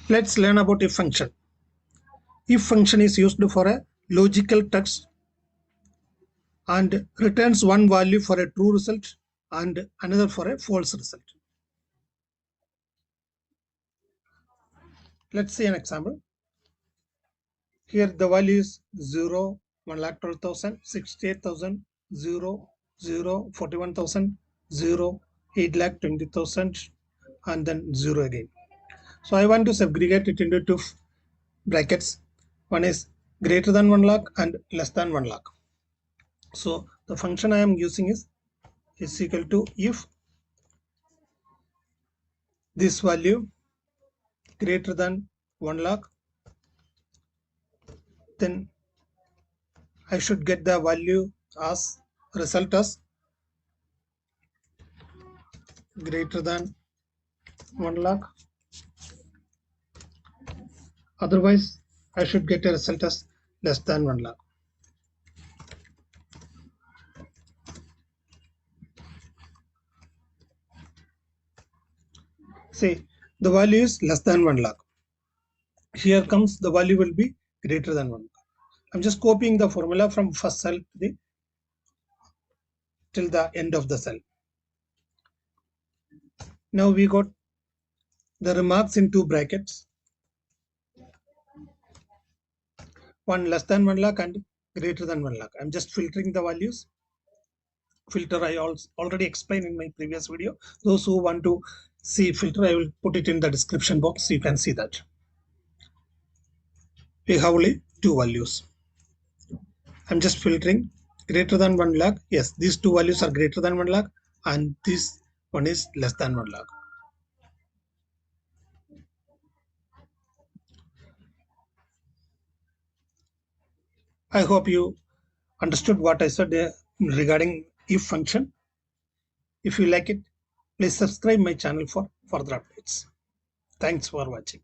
Let's learn about if function. If function is used for a logical text and returns one value for a true result and another for a false result. Let's see an example. Here the value is 0, 1,12,000, 68,000, 0, 0, 41,000, 0, 8,20,000, and then 0 again. So I want to segregate it into two brackets. One is greater than 1 lakh and less than 1 lakh. So the function I am using is equal to if this value greater than 1 lakh, then I should get the value as result as greater than 1 lakh. Otherwise, I should get a result as less than 1 lakh. Say the value is less than 1 lakh. Here comes the value will be greater than 1 lakh. I'm just copying the formula from first cell till the end of the cell. Now we got the remarks in two brackets. One less than 1 lakh and greater than 1 lakh. I'm just filtering the values. Filter I already explained in my previous video. Those who want to see filter, I will put it in the description box. You can see that. We have only two values. I'm just filtering greater than 1 lakh. Yes, these two values are greater than 1 lakh and this one is less than 1 lakh. I hope you understood what I said regarding if function. If you like it, please subscribe my channel for further updates. Thanks for watching.